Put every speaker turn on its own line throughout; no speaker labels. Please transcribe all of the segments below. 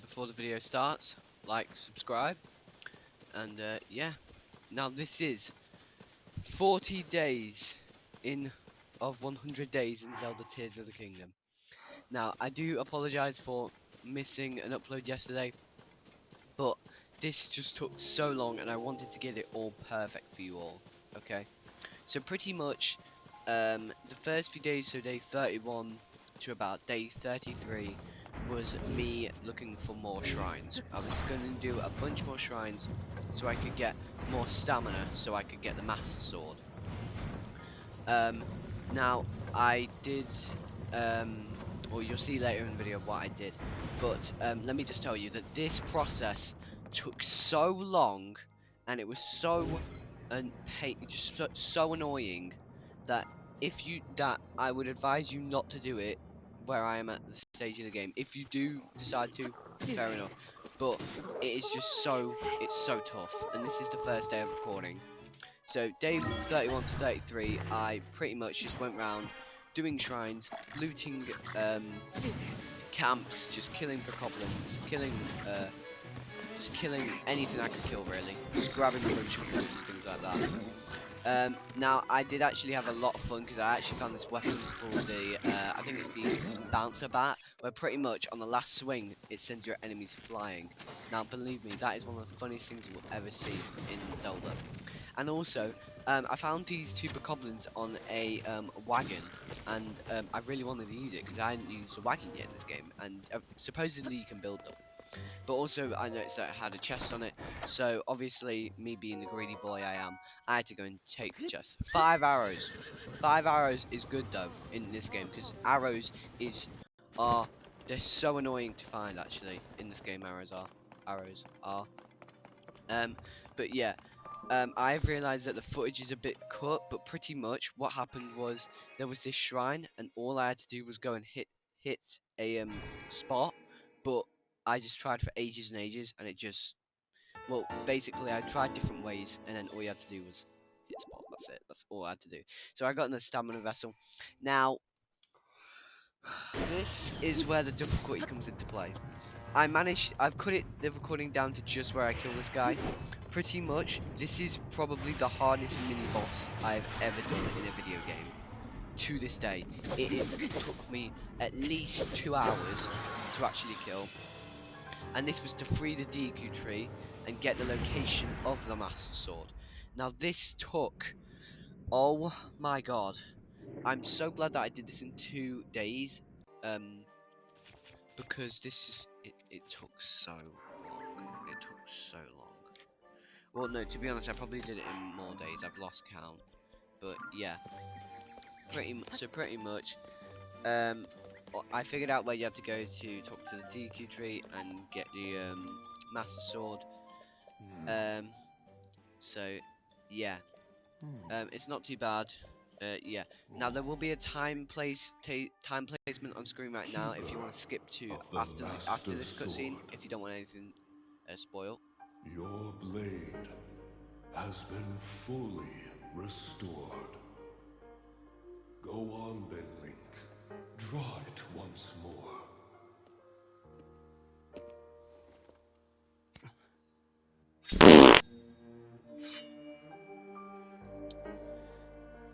before the video starts, like, subscribe, and yeah. Now this is 40 days in of 100 days in Zelda Tears of the Kingdom. Now I do apologize for missing an upload yesterday, but this just took so long and I wanted to get it all perfect for you all. Okay, so pretty much the first few days, so day 31 to about day 33, was me looking for more shrines. I was going to do a bunch more shrines so I could get more stamina, so I could get the Master Sword. Now I did, well, you'll see later in the video what I did, but let me just tell you that this process took so long, and it was so so annoying that I would advise you not to do it where I am at the stage of the game. If you do decide to, fair enough, but it is just it's so tough, and this is the first day of recording. So day 31 to 33, I pretty much just went around doing shrines, looting camps, just killing bokoblins, just killing anything I could kill really, just grabbing a bunch of food and things like that. Now I did actually have a lot of fun because I actually found this weapon called the, I think it's the bouncer bat, where pretty much on the last swing it sends your enemies flying. Now believe me, that is one of the funniest things you will ever see in Zelda. And also, I found these two bokoblins on a wagon, and I really wanted to use it because I hadn't used a wagon yet in this game, and supposedly you can build them. But also, I noticed that it had a chest on it, so obviously, me being the greedy boy I am, I had to go and take the chest. 5 arrows. 5 arrows is good though in this game because are they're so annoying to find actually in this game. Arrows are. But yeah. I've realised that the footage is a bit cut, but pretty much what happened was there was this shrine, and all I had to do was go and hit a spot, but I just tried for ages and ages, and it just, well, basically I tried different ways, and then all you had to do was hit spot. That's it. That's all I had to do. So I got in the stamina vessel. Now this is where the difficulty comes into play. I've cut the recording down to just where I kill this guy. Pretty much, this is probably the hardest mini-boss I've ever done in a video game. To this day, it took me at least 2 hours to actually kill. And this was to free the Deku tree and get the location of the Master Sword. Now this took, oh my god. I'm so glad that I did this in 2 days. Because this just it took so long. It took so long. Well, no, to be honest, I probably did it in more days. I've lost count. But yeah, pretty much, I figured out where you have to go to talk to the DQ tree and get the Master Sword. So yeah, it's not too bad. Yeah. Now there will be a time placement on screen right now if you want to skip to after this cutscene if you don't want anything spoiled.
Your blade has been fully restored. Go on then, Link. Draw it once more.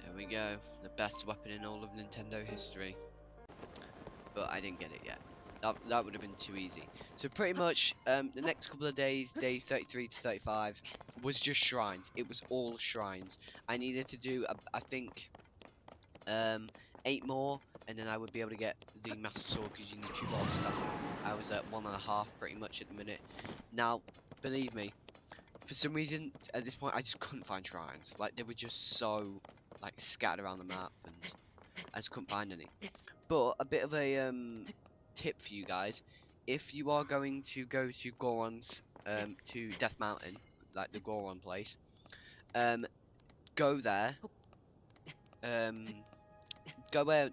There we go. The best weapon in all of Nintendo history. But I didn't get it yet. That would have been too easy. So pretty much, the next couple of days, days 33 to 35, was just shrines. It was all shrines. I needed to do, I think, 8 more, and then I would be able to get the Master Sword because you need 2 bars of stamina. I was at 1.5 pretty much at the minute. Now, believe me, for some reason at this point I just couldn't find shrines. Like they were just so like scattered around the map, and I just couldn't find any. But a bit of a tip for you guys: if you are going to go to Goron's to Death Mountain, like the Goron place, go there. Go there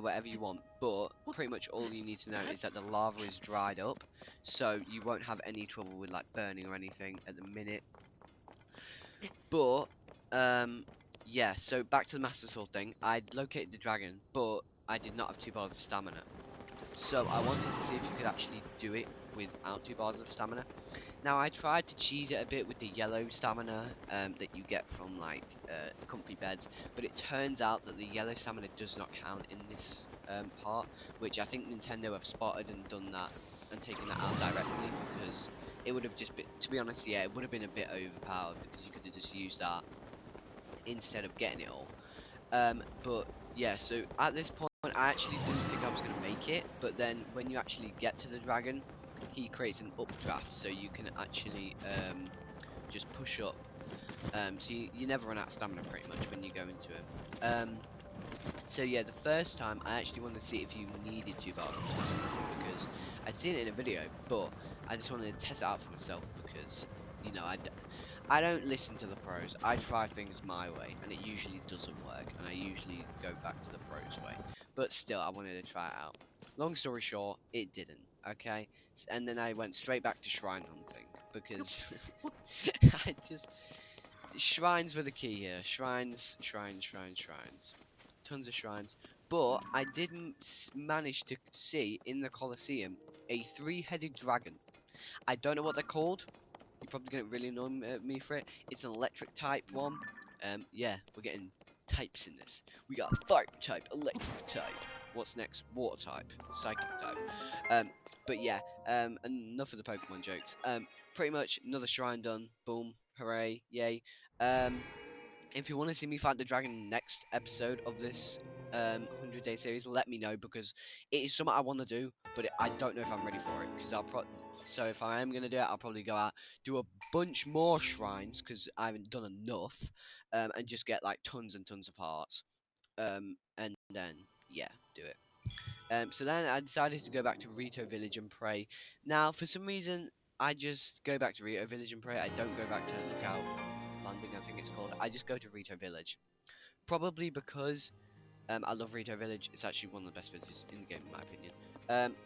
wherever you want, but pretty much all you need to know is that the lava is dried up, so you won't have any trouble with like burning or anything at the minute. But yeah, so back to the Master Sword thing. I located the dragon, but I did not have 2 bars of stamina. So I wanted to see if you could actually do it without 2 bars of stamina. Now I tried to cheese it a bit with the yellow stamina that you get from like comfy beds, but it turns out that the yellow stamina does not count in this part, which I think Nintendo have spotted and done that and taken that out directly because it would have just been, to be honest, yeah, it would have been a bit overpowered because you could have just used that instead of getting it all. But yeah, so at this point, I actually didn't think I was going to make it, but then when you actually get to the dragon, he creates an updraft, so you can actually just push up. So you never run out of stamina pretty much when you go into him. So yeah, the first time I actually wanted to see if you needed 2 bars of stamina because I'd seen it in a video, but I just wanted to test it out for myself because you know I don't listen to the pros. I try things my way, and it usually doesn't work, and I usually go back to the pros way. But still, I wanted to try it out. Long story short, it didn't. Okay, and then I went straight back to shrine hunting because I just shrines were the key here. Shrines, shrines, shrines, shrines. Tons of shrines. But I didn't manage to see in the Colosseum a 3-headed dragon. I don't know what they're called. You're probably gonna really annoy me for it. It's an electric type one. Yeah, we're getting types in this. We got fire type, electric type. What's next? Water type, psychic type. But yeah, enough of the Pokemon jokes. Pretty much another shrine done. Boom, hooray, yay. If you want to see me fight the dragon next episode of this 100-day series, let me know because it is something I want to do, but I don't know if I'm ready for it. Because so if I am gonna do it, I'll probably go out, do a bunch more shrines because I haven't done enough, and just get like tons and tons of hearts, and then yeah, do it. So then I decided to go back to Rito Village and pray. Now, for some reason, I just go back to Rito Village and pray. I don't go back to Lookout Landing, I think it's called. I just go to Rito Village. Probably because I love Rito Village. It's actually one of the best villages in the game, in my opinion.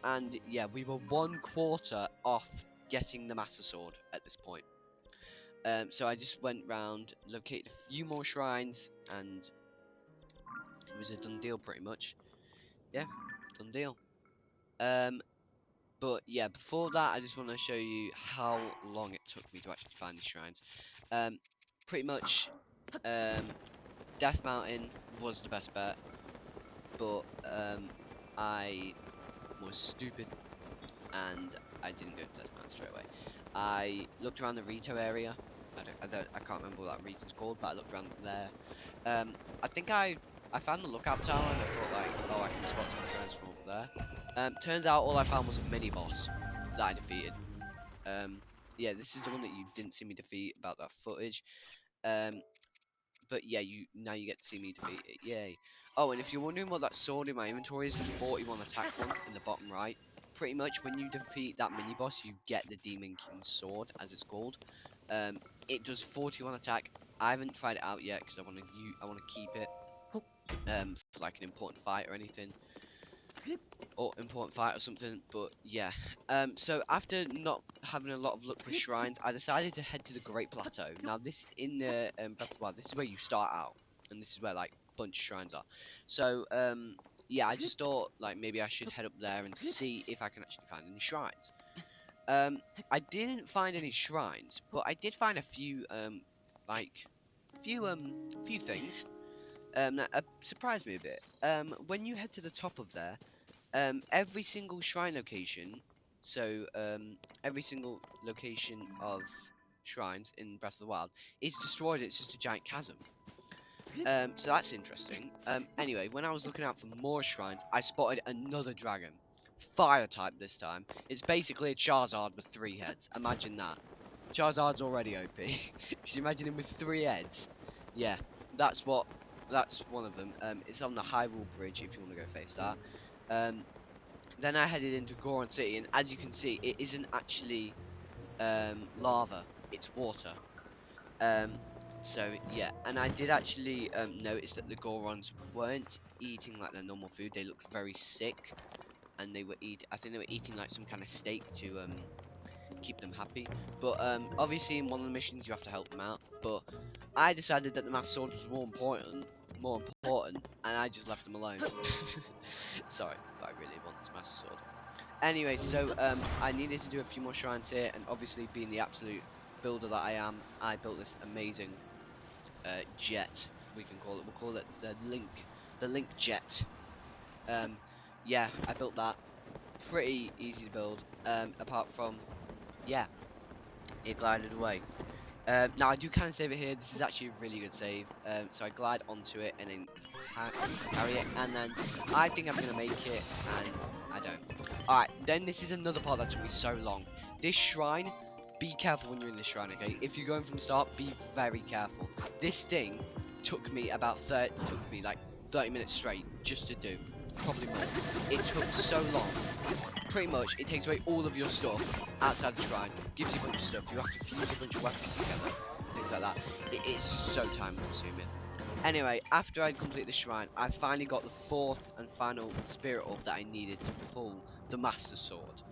And yeah, we were 1/4 off getting the Master Sword at this point. So I just went round, located a few more shrines, and it was a done deal pretty much. Yeah, done deal. Um, But yeah, before that, I just want to show you how long it took me to actually find these shrines. Um, Pretty much, Death Mountain was the best bet, but I was stupid and I didn't go to Death Mountain straight away. I looked around the Rito area. I can't remember what that region's called, but I looked around there. I think I found the lookout tower and I thought like, oh, I can spot some shrines from up there. Turns out all I found was a mini boss that I defeated. Um, yeah, this is the one that you didn't see me defeat about that footage. Um, but yeah, now you get to see me defeat it. Yay! Oh, and if you're wondering what that sword in my inventory is, the 41 attack one in the bottom right. Pretty much when you defeat that mini boss, you get the Demon King's sword, as it's called. It does 41 attack. I haven't tried it out yet because I want to keep it for like an important fight or anything, or important fight or something. But yeah, so after not having a lot of luck with shrines, I decided to head to the Great Plateau. Now this in the Breath of the Wild, this is where you start out, and this is where like a bunch of shrines are. So yeah, I just thought like maybe I should head up there and see if I can actually find any shrines. I didn't find any shrines, but I did find a few like few things that surprised me a bit. When you head to the top of there, every single shrine location, so every single location of shrines in Breath of the Wild is destroyed. It's just a giant chasm. So that's interesting. Anyway, when I was looking out for more shrines, I spotted another dragon, fire type this time. It's basically a Charizard with 3 heads. Imagine that. Charizard's already OP. Can you imagine him with 3 heads? Yeah, that's one of them. It's on the Hyrule Bridge if you want to go face that. Then I headed into Goron City, and as you can see, it isn't actually lava; it's water. Um, so yeah, and I did actually notice that the Gorons weren't eating like their normal food. They looked very sick, and they were I think they were eating like some kind of steak to keep them happy. But obviously in one of the missions you have to help them out. But I decided that the Master Sword was more important, and I just left them alone. Sorry, but I really want this Master Sword. Anyway, so I needed to do a few more shrines here, and obviously being the absolute builder that I am, I built this amazing jet. We can call it. We'll call it the Link jet. Um, yeah, I built that. Pretty easy to build. Apart from, yeah, it glided away. Now I do kind of save it here. This is actually a really good save. So I glide onto it and then carry it, and then I think I'm gonna make it, and I don't. All right, then this is another part that took me so long. This shrine. Be careful when you're in this shrine, okay? If you're going from the start, be very careful. This thing took me like 30 minutes straight just to do, probably more. It took so long. Pretty much, it takes away all of your stuff outside the shrine, gives you a bunch of stuff, you have to fuse a bunch of weapons together, things like that. It's just so time consuming. Anyway, after I'd completed the shrine, I finally got the fourth and final spirit orb that I needed to pull the Master Sword.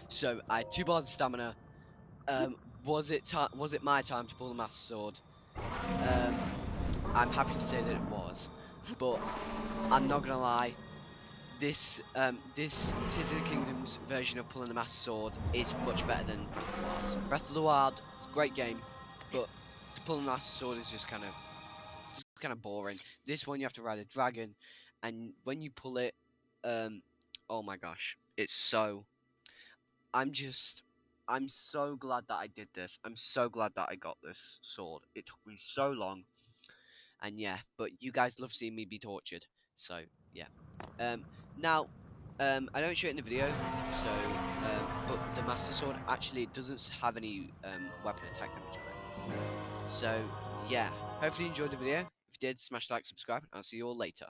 So I had 2 bars of stamina. Was it my time to pull the Master Sword? Um, I'm happy to say that it was, but I'm not gonna lie. This Tears of the Kingdom's version of pulling the Master Sword is much better than Breath of the Wild. Breath of the Wild, it's a great game, but to pull the Master Sword is just kind of boring. This one you have to ride a dragon, and when you pull it, oh my gosh, it's so. I'm just. I'm so glad that I did this. I'm so glad that I got this sword. It took me so long, and yeah, but you guys love seeing me be tortured, so yeah. Um, now, I don't show it in the video, so but the Master Sword actually doesn't have any weapon attack damage on it. So yeah, hopefully you enjoyed the video. If you did, smash like, subscribe, and I'll see you all later.